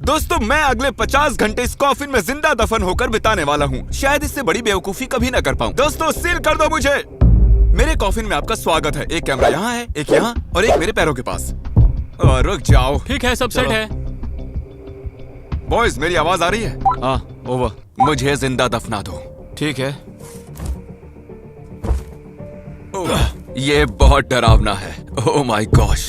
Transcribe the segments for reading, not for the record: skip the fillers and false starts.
दोस्तों मैं अगले 50 घंटे इस कॉफिन में जिंदा दफन होकर बिताने वाला हूँ। शायद इससे बड़ी बेवकूफी कभी न कर पाऊँ। दोस्तों सील कर दो मुझे। मेरे कॉफिन में आपका स्वागत है। एक कैमरा यहाँ है, एक यहाँ और एक मेरे पैरों के पास। रुक जाओ। ठीक है, सब सेट है। बॉयज मेरी आवाज आ रही है? हाँ, ओवर। मुझे जिंदा दफना दो। ठीक है। ये बहुत डरावना है। Oh my gosh.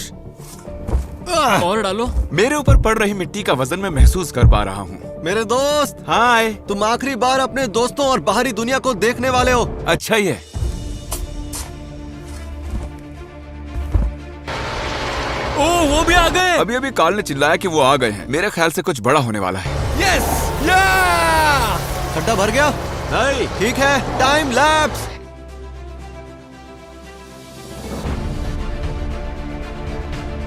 और डालो। मेरे ऊपर पड़ रही मिट्टी का वजन मैं महसूस कर पा रहा हूँ। मेरे दोस्त, हाय। तुम आखिरी बार अपने दोस्तों और बाहरी दुनिया को देखने वाले हो। अच्छा ही है। ओह, वो भी आ गए। अभी अभी कार्ल ने चिल्लाया कि वो आ गए हैं। मेरे ख्याल से कुछ बड़ा होने वाला है। यस, खड्डा भर गया? नहीं। ठीक है, टाइम लैप्स।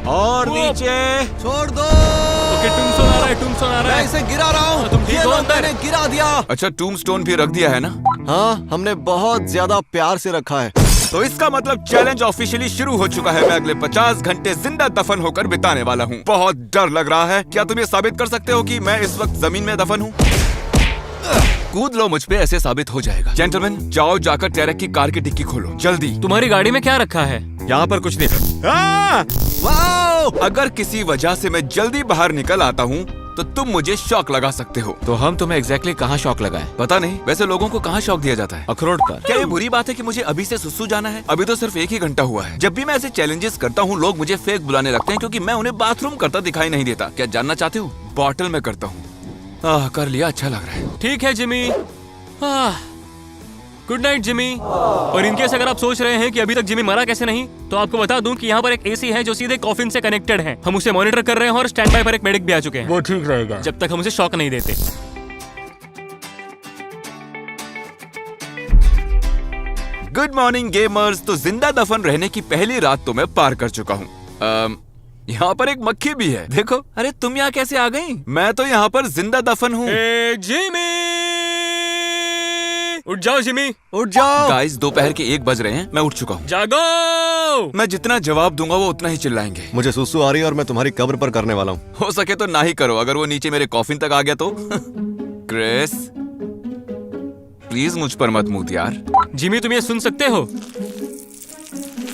और नीचे छोड़ दो। ओके, टूम्बस्टोन आ रहा है, टूम्बस्टोन आ रहा मैं है। इसे गिरा रहा हूँ। तुम ठीक ये हो लो, अंदर? मैंने गिरा दिया। अच्छा, टूम्बस्टोन भी रख दिया है ना? हाँ, हमने बहुत ज्यादा प्यार से रखा है। तो इसका मतलब चैलेंज ऑफिशियली शुरू हो चुका है। मैं अगले 50 घंटे जिंदा दफन होकर बिताने वाला हूँ। बहुत डर लग रहा है। क्या तुम ये साबित कर सकते हो कि मैं इस वक्त जमीन में दफन हूँ? कूद लो मुझ पे, ऐसे साबित हो जाएगा। जेंटलमैन, जाओ जाकर टैरेक की कार की डिक्की खोलो जल्दी। तुम्हारी गाड़ी में क्या रखा है? यहाँ पर कुछ नहीं। वाओ! अगर किसी वजह से मैं जल्दी बाहर निकल आता हूँ तो तुम मुझे शॉक लगा सकते हो। तो हम तुम्हें एग्जैक्टली कहाँ शॉक लगाए? पता नहीं, वैसे लोगों को कहाँ शॉक दिया जाता है? अखरोट का। क्या ये बुरी बात है कि मुझे अभी से सुसु जाना है? अभी तो सिर्फ 1 ही घंटा हुआ है। जब भी मैं ऐसे चैलेंजेस करता हूँ लोग मुझे फेक बुलाने लगते हैं क्योंकि मैं उन्हें बाथरूम करता दिखाई नहीं देता। क्या जानना चाहते हो? बॉटल में करता हूँ। कर लिया, अच्छा लग रहा है। ठीक है जिमी। Good night Jimmy. और इनकेस अगर आप सोच रहे हैं कि अभी तक जिमी मरा कैसे नहीं, तो आपको बता दूं कि यहाँ पर एक एसी है जो सीधे कॉफिन से कनेक्टेड है। हम उसे मॉनिटर कर रहे हैं और स्टैंड बाय पर एक मेडिक भी आ चुके हैं। वो ठीक रहेगा जब तक हम उसे शॉक नहीं देते। Good morning gamers. तो जिंदा दफन रहने की पहली रात तो मैं पार कर चुका हूँ। यहाँ पर एक मक्खी भी है, देखो। अरे तुम यहाँ कैसे आ गई? मैं तो यहाँ पर जिंदा दफन हूँ। जिमी, उठ जाओ जिमी, उठ जाओ। गाइस, दोपहर के 1 बज रहे हैं। मैं उठ चुका हूँ। जागो। मैं जितना जवाब दूंगा वो उतना ही चिल्लाएंगे। मुझे सुसु आ रही है और मैं तुम्हारी कब्र पर करने वाला हूँ। हो सके तो ना ही करो। अगर वो नीचे मेरे कॉफिन तक आ गया तो क्रिस, प्लीज मुझ पर मत मूत यार। जिमी, तुम ये सुन सकते हो?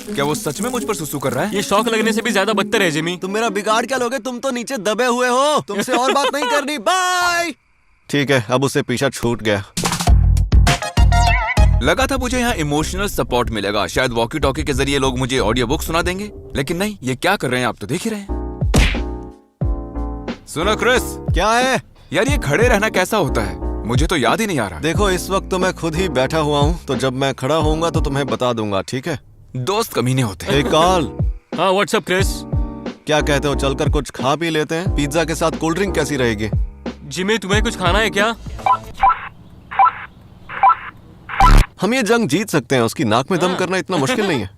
क्या वो सच में मुझ पर सुसु कर रहा है? ये शॉक लगने से भी ज्यादा बदतर है जिमी। तुम मेरा बिगाड़ क्या लोगे? तुम तो नीचे दबे हुए हो। तुमसे और बात नहीं करनी। बाय। ठीक है, अब उसे पीछा छूट गया। लगा था मुझे यहाँ इमोशनल सपोर्ट मिलेगा। शायद वॉकी टॉकी के जरिए लोग मुझे ऑडियो बुक सुना देंगे, लेकिन नहीं। ये क्या कर रहे हैं आप तो देख ही रहे हैं। सुनो क्रिस। क्या है यार, ये खड़े रहना कैसा होता है? मुझे तो याद ही नहीं आ रहा। देखो, इस वक्त तो मैं खुद ही बैठा हुआ हूँ, तो जब मैं खड़ा होऊंगा तो तुम्हें बता दूंगा, ठीक है? दोस्त कमीने होते हैं। हे कार्ल। हाँ, व्हाट्सअप क्रिस। क्या कहते हो, चलकर कुछ खा पी लेते हैं? पिज्जा के साथ कोल्ड ड्रिंक कैसी रहेगी? जिमी, तुम्हें कुछ खाना है क्या? हम ये जंग जीत सकते हैं। उसकी नाक में दम करना इतना मुश्किल नहीं है।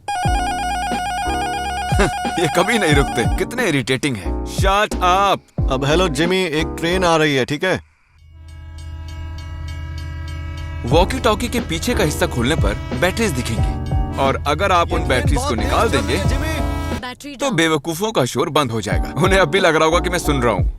ये कभी नहीं रुकते। कितने इरिटेटिंग है। Shut up. अब हेलो जिमी, एक ट्रेन आ रही है, ठीक है? वॉकी टॉकी के पीछे का हिस्सा खोलने पर बैटरीज दिखेंगी, और अगर आप उन बैटरीज को निकाल देंगे तो बेवकूफों का शोर बंद हो जाएगा। उन्हें अब भी लग रहा होगा कि मैं सुन रहा हूँ।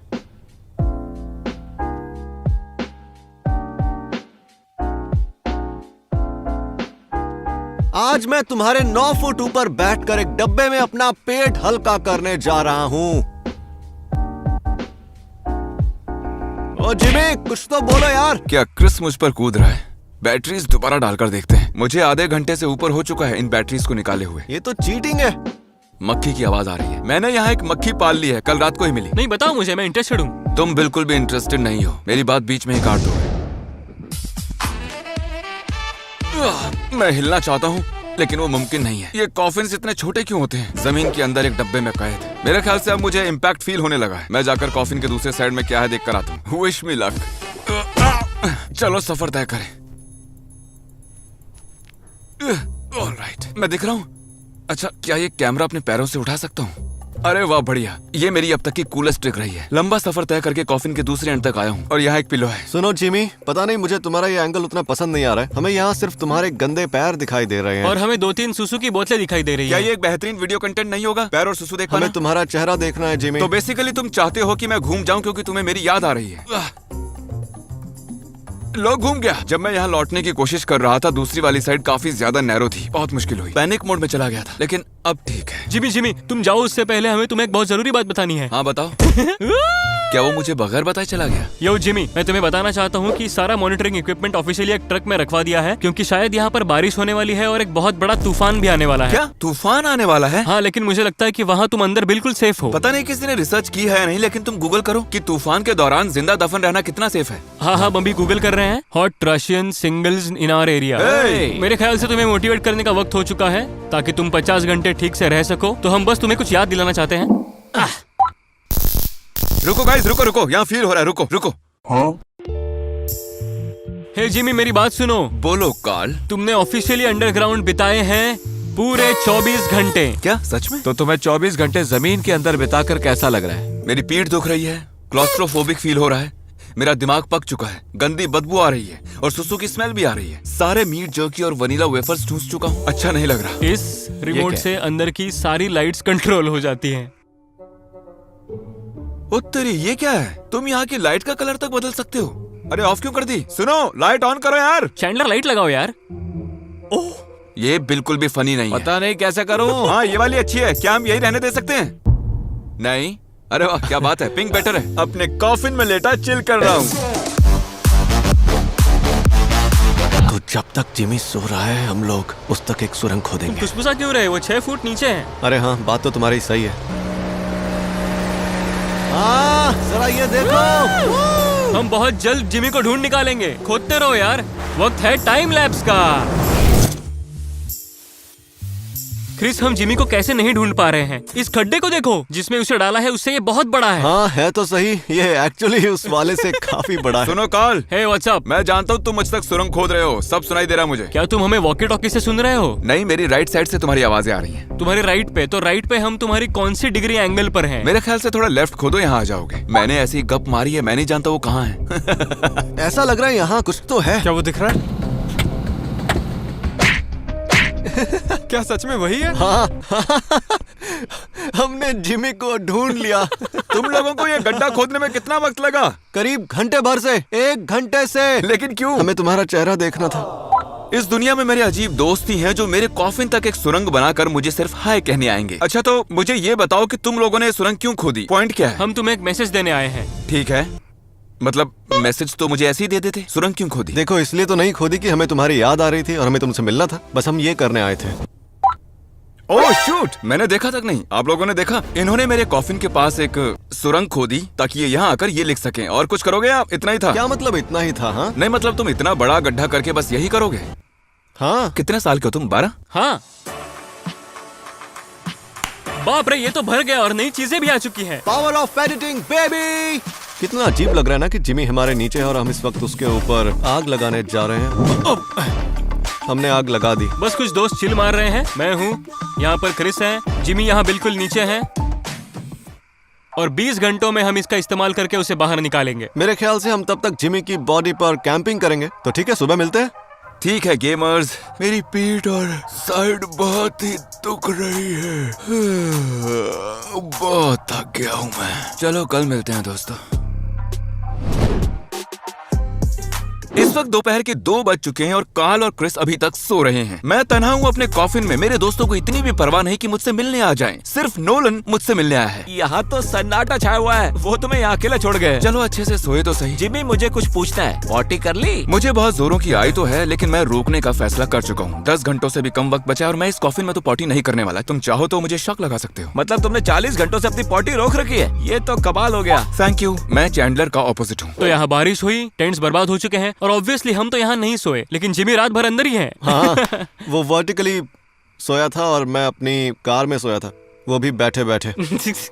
आज मैं तुम्हारे 9 फुट ऊपर बैठकर एक डब्बे में अपना पेट हल्का करने जा रहा हूँ। ओ जिमी, कुछ तो बोलो यार। क्या क्रिस मुझ पर कूद रहा है? बैटरीज दोबारा डालकर देखते हैं। मुझे आधे घंटे से ऊपर हो चुका है इन बैटरीज को निकाले हुए। ये तो चीटिंग है। मक्खी की आवाज आ रही है। मैंने यहाँ एक मक्खी पाल ली है, कल रात को ही मिली। नहीं, बताओ मुझे, मैं इंटरेस्टेड हूँ। तुम बिल्कुल भी इंटरेस्टेड नहीं हो। मेरी बात बीच में ही काट दो। मैं हिलना चाहता हूँ लेकिन वो मुमकिन नहीं है। ये कॉफिन्स इतने छोटे क्यों होते हैं? जमीन के अंदर एक डब्बे में कैद। मेरे ख्याल से अब मुझे इम्पैक्ट फील होने लगा है। मैं जाकर कॉफिन के दूसरे साइड में क्या है देख कर आता हूँ। Wish me luck. चलो सफर तय करें। ऑलराइट, मैं दिख रहा हूँ। अच्छा, क्या ये कैमरा अपने पैरों से उठा सकता हूँ? अरे वाह बढ़िया, ये मेरी अब तक की कूलेस्ट ट्रिक रही है। लंबा सफर तय करके कॉफिन के दूसरे एंड तक आया हूँ और यहाँ एक पिलो है। सुनो जिमी, पता नहीं मुझे तुम्हारा ये एंगल उतना पसंद नहीं आ रहा है। हमें यहाँ सिर्फ तुम्हारे गंदे पैर दिखाई दे रहे हैं और हमें 2-3 सुसु की बोतलें दिखाई दे रही क्या है। ये एक बेहतरीन वीडियो कंटेंट नहीं होगा? पैर और सुसु देख पाना? हमें तुम्हारा चेहरा देखना है जिमी। तो बेसिकली तुम चाहते हो कि मैं घूम जाऊं क्योंकि तुम्हें मेरी याद आ रही है। लो घूम गया। जब मैं यहाँ लौटने की कोशिश कर रहा था, दूसरी वाली साइड काफी ज्यादा नैरो थी, बहुत मुश्किल हुई। पैनिक मोड में चला गया था, लेकिन अब ठीक है। जिमी तुम जाओ, उससे पहले हमें तुम्हें एक बहुत जरूरी बात बतानी है। हाँ बताओ। क्या वो मुझे बगैर बताए चला गया? यो जिमी, मैं तुम्हें बताना चाहता हूँ कि सारा मॉनिटरिंग इक्विपमेंट ऑफिशियली एक ट्रक में रखवा दिया है, क्योंकि शायद यहाँ पर बारिश होने वाली है और एक बहुत बड़ा तूफान भी आने वाला है। क्या तूफान आने वाला है? हाँ, लेकिन मुझे लगता है कि वहाँ तुम अंदर बिल्कुल सेफ हो। पता नहीं किसी ने रिसर्च की है या नहीं, लेकिन तुम गूगल करो कि तूफान के दौरान जिंदा दफन रहना कितना सेफ है। हाँ, हम अभी गूगल कर रहे हैं। Hot Russian singles in our area. मेरे ख्याल से तुम्हें मोटिवेट करने का वक्त हो चुका है, ताकि तुम 50 घंटे ठीक से रह सको। तो हम बस तुम्हें कुछ याद दिलाना चाहते हैं। रुको गाइस, रुको, यहाँ फील हो रहा है। रुको। हे जिमी, मेरी बात सुनो। बोलो कार्ल। तुमने ऑफिशियली अंडरग्राउंड बिताए हैं पूरे 24 घंटे। क्या सच में? तो तुम्हें 24 घंटे जमीन के अंदर बिताकर कैसा लग रहा है? मेरी पीठ दुख रही है, क्लॉस्ट्रोफोबिक फील हो रहा है, मेरा दिमाग पक चुका है, गंदी बदबू आ रही है और सुसु की स्मेल भी आ रही है। सारे मीट जर्की और वनीला वेफर्स ठूस चुका हूँ। अच्छा नहीं लग रहा। इस रिमोट क्या? से अंदर की सारी लाइट्स कंट्रोल हो जाती हैं। उत्तरी, ये क्या है? तुम यहाँ की लाइट का कलर तक बदल सकते हो। अरे ऑफ क्यों कर दी? सुनो, लाइट ऑन करो यार। चैंडलर, लाइट लगाओ यार। ओह, ये बिल्कुल भी फनी नहीं है। पता नहीं कैसे करूं। हाँ, ये वाली अच्छी है। क्या हम यही रहने दे सकते हैं? नहीं। अरे वाह, क्या बात है, पिंक बेटर है। अपने कॉफिन में लेटा चिल कर रहा हूँ। तो जब तक जिमी सो रहा है, हम लोग उस तक एक सुरंग खोदेंगे। खुशबुसा क्यों रहे? वो 6 फुट नीचे है। अरे हाँ, बात तो तुम्हारी सही है। जरा ये देखो। हम बहुत जल्द जिमी को ढूंढ निकालेंगे। खोदते रहो यार, वक्त है टाइम लैप्स का। क्रिस, हम जिमी को कैसे नहीं ढूंढ पा रहे हैं? इस खड्डे को देखो जिसमें उसे डाला है, उससे ये बहुत बड़ा है। हाँ, है तो सही। ये एक्चुअली उस वाले से काफी बड़ा है। सुनो कार्ल, हे व्हाट्सअप। मैं जानता हूँ तुम मुझ तक सुरंग खोद रहे हो, सब सुनाई दे रहा है मुझे। क्या तुम हमें वॉकी टॉकी से सुन रहे हो? नहीं, मेरी राइट साइड से तुम्हारी आवाजें आ रही हैं। तुम्हारे राइट पे? तो राइट पे हम तुम्हारी कौन सी डिग्री एंगल पर हैं? मेरे ख्याल से थोड़ा लेफ्ट खोदो, यहाँ आ जाओगे। मैंने ऐसी गप मारी है, मैं नहीं जानता वो कहाँ है। ऐसा लग रहा है यहाँ कुछ तो है। क्या वो दिख रहा है? क्या सच में वही है? हाँ, हमने जिमी को ढूंढ लिया। तुम लोगों को ये गड्ढा खोदने में कितना वक्त लगा? करीब घंटे भर से, 1 घंटे से। लेकिन क्यों? हमें तुम्हारा चेहरा देखना था। इस दुनिया में मेरे अजीब दोस्त ही हैं जो मेरे कॉफिन तक एक सुरंग बनाकर मुझे सिर्फ हाय कहने आएंगे। अच्छा, तो मुझे ये बताओ कि तुम लोगों ने ये सुरंग क्यों खोदी? पॉइंट क्या है? हम तुम्हें एक मैसेज देने आए हैं। ठीक है, मतलब मैसेज तो मुझे ऐसे ही दे देते। सुरंग क्यों खोदी? देखो, इसलिए तो नहीं खोदी कि हमें तुम्हारी याद आ रही थी और हमें तुमसे मिलना था। बस हम ये करने आए थे। ओह शूट, मैंने देखा तक नहीं। आप लोगों ने देखा? इन्होंने मेरे कॉफिन के पास एक सुरंग खोदी ताकि ये यहाँ आकर ये लिख सकें। और कुछ करोगे आप? इतना ही था? क्या मतलब इतना ही था? हाँ, नहीं, मतलब तुम इतना बड़ा गड्ढा करके बस यही करोगे? हाँ। कितने साल के हो तुम? 12? हाँ। बाप रे, ये तो भर गया और नई चीजें भी आ चुकी हैं। Power of editing baby. कितना अजीब लग रहा है ना कि जिमी हमारे नीचे है और हम इस वक्त उसके ऊपर आग लगाने जा रहे हैं। हमने आग लगा दी। बस कुछ दोस्त चिल मार रहे हैं। मैं हूँ यहाँ पर, क्रिस है, जिमी यहाँ बिल्कुल नीचे है और 20 घंटों में हम इसका इस्तेमाल करके उसे बाहर निकालेंगे। मेरे ख्याल से हम तब तक जिमी की बॉडी पर कैंपिंग करेंगे। तो ठीक है, सुबह मिलते हैं। ठीक है गेमर्स, मेरी पीठ और साइड बहुत ही दुख रही है। बहुत थक गया हूँ मैं। चलो कल मिलते हैं दोस्तों। इस वक्त दोपहर के 2 बज चुके हैं और कार्ल और क्रिस अभी तक सो रहे हैं। मैं तन्हा हूँ अपने कॉफिन में। मेरे दोस्तों को इतनी भी परवाह नहीं कि मुझसे मिलने आ जाएं। सिर्फ नोलन मुझसे मिलने आया है। यहाँ तो सन्नाटा छाया हुआ है। वो तुम्हें यहाँ अकेला छोड़ गए। चलो अच्छे से सोए तो सही। जिमी, मुझे कुछ पूछना है। पॉटी कर ली? मुझे बहुत जोरों की आई तो है, लेकिन मैं रोकने का फैसला कर चुका हूँ। 10 घंटों से भी कम वक्त बचा है और मैं इस कॉफिन में तो पॉटी नहीं करने वाला। तुम चाहो तो मुझे शक लगा सकते हो। मतलब तुमने 40 घंटों से अपनी पॉटी रोक रखी है? ये तो कमाल हो गया। Thank you. मैं चैंडलर का ऑपोजिट हूँ। तो यहाँ बारिश हुई, टेंट्स बर्बाद हो चुके हैं और ऑब्वियसली हम तो यहाँ नहीं सोए, लेकिन जिमी रात भर अंदर ही है। हाँ, वो वर्टिकली सोया था और मैं अपनी कार में सोया था। वो भी बैठे बैठे।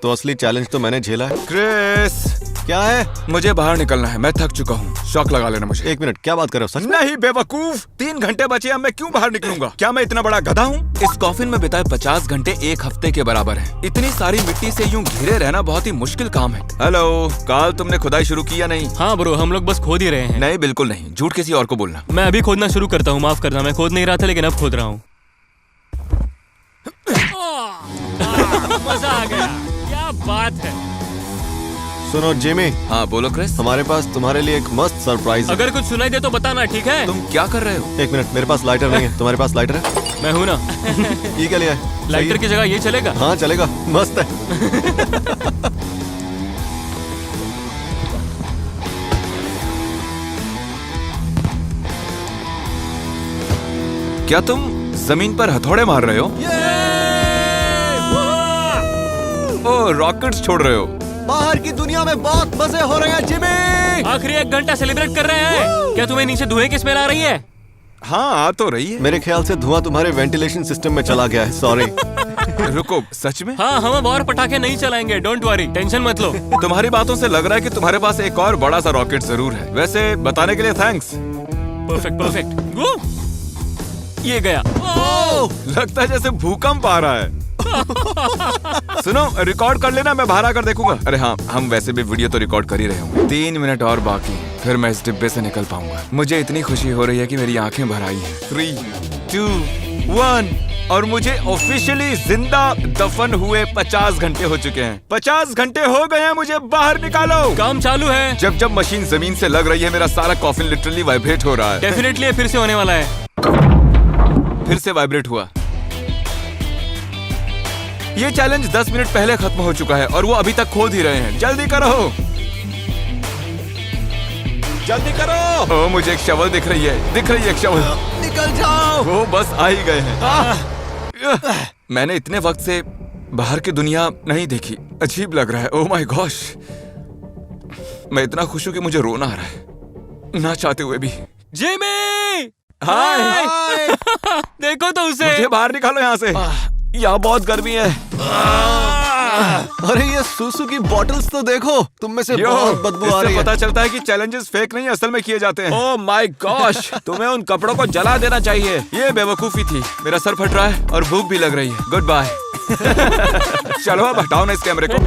तो असली चैलेंज तो मैंने झेला है। क्रिस, क्या है? मुझे बाहर निकलना है, मैं थक चुका हूँ। शॉक लगा लेना मुझे। 1 मिनट, क्या बात कर रहे हो? सच में? नहीं बेवकूफ, 3 घंटे बचे, अब मैं क्यों बाहर निकलूंगा? क्या मैं इतना बड़ा गधा हूँ? इस कॉफिन में बिताए 50 घंटे 1 हफ्ते के बराबर है। इतनी सारी मिट्टी से यूं घिरे रहना बहुत ही मुश्किल काम है। हेलो काल, तुमने खुदाई शुरू की या नहीं? हाँ ब्रो, हम लोग बस खोद ही रहे हैं। नहीं बिल्कुल नहीं, झूठ किसी और को बोलना। मैं अभी खोदना शुरू करता हूँ, माफ करना, मैं खोद नहीं रहा था लेकिन अब खोद रहा हूँ। मजा आ गया, क्या बात है। सुनो जिमी, हाँ बोलो क्रिस। हमारे पास तुम्हारे लिए एक मस्त सरप्राइज है। अगर कुछ सुनाई दे तो बताना, ठीक है? तुम क्या कर रहे हो? 1 मिनट, मेरे पास लाइटर नहीं है। तुम्हारे पास लाइटर है? मैं हूँ ना। ये क्या लिया है? लाइटर सही की जगह ये चलेगा? है? हाँ चलेगा, मस्त है। क्या तुम जमीन पर हथौड़े मार रहे हो? ओ रॉकेट्स छोड़ रहे हो? बाहर की दुनिया में बहुत मजे हो रहे हैं जिमी। आखिरी 1 घंटा सेलिब्रेट कर रहे हैं। क्या तुम्हें नीचे धुएं की स्मेल आ रही है? हाँ आ तो रही है। मेरे ख्याल से धुआं तुम्हारे वेंटिलेशन सिस्टम में चला गया है। सॉरी। रुको, सच में? हाँ, हम अब और पटाखे नहीं चलाएंगे, डोंट वरी, टेंशन मत लो। तुम्हारी बातों से लग रहा है कि तुम्हारे पास एक और बड़ा सा रॉकेट जरूर है। वैसे बताने के लिए थैंक्स। Perfect perfect. ये गया। लगता है जैसे भूकंप आ रहा है। सुनो, रिकॉर्ड कर लेना, मैं बाहर आकर देखूंगा। अरे हाँ, हम वैसे भी वीडियो तो रिकॉर्ड कर ही रहे होंगे। 3 मिनट और बाकी, फिर मैं इस डिब्बे से निकल पाऊंगा। मुझे इतनी खुशी हो रही है कि मेरी आंखें भर आई हैं। 3, 2, 1 और मुझे ऑफिशियली जिंदा दफन हुए 50 घंटे हो चुके हैं। 50 घंटे हो गए हैं, मुझे बाहर निकालो। काम चालू है। जब जब मशीन जमीन से लग रही है, मेरा सारा कॉफिन लिटरली वाइब्रेट हो रहा है। डेफिनेटली फिर से होने वाला है। फिर से वाइब्रेट हुआ। ये चैलेंज 10 मिनट पहले खत्म हो चुका है और वो अभी तक खोद ही रहे हैं। जल्दी करो, जल्दी करो। ओ मुझे एक शवल दिख रही है, एक शवल। निकल जाओ। वो बस आ ही गए हैं। मैंने इतने वक्त से बाहर की दुनिया नहीं देखी, अजीब लग रहा है। ओह माय गॉश, मैं इतना खुश हूं कि मुझे रोना आ रहा है, ना चाहते हुए भी। जिमी! हाय। देखो तो उसे। मुझे बाहर निकालो यहाँ से, यहाँ बहुत गर्मी है। अरे ये सूसू की बॉटल्स तो देखो, तुम में से यो, बहुत बदबू आ रही इससे है। पता चलता है कि चैलेंजेस फेक नहीं असल में किए जाते हैं। ओह माय गॉश, तुम्हें उन कपड़ों को जला देना चाहिए। ये बेवकूफी थी। मेरा सर फट रहा है और भूख भी लग रही है। Goodbye. चलो अब हटाओ ना इस कैमरे को।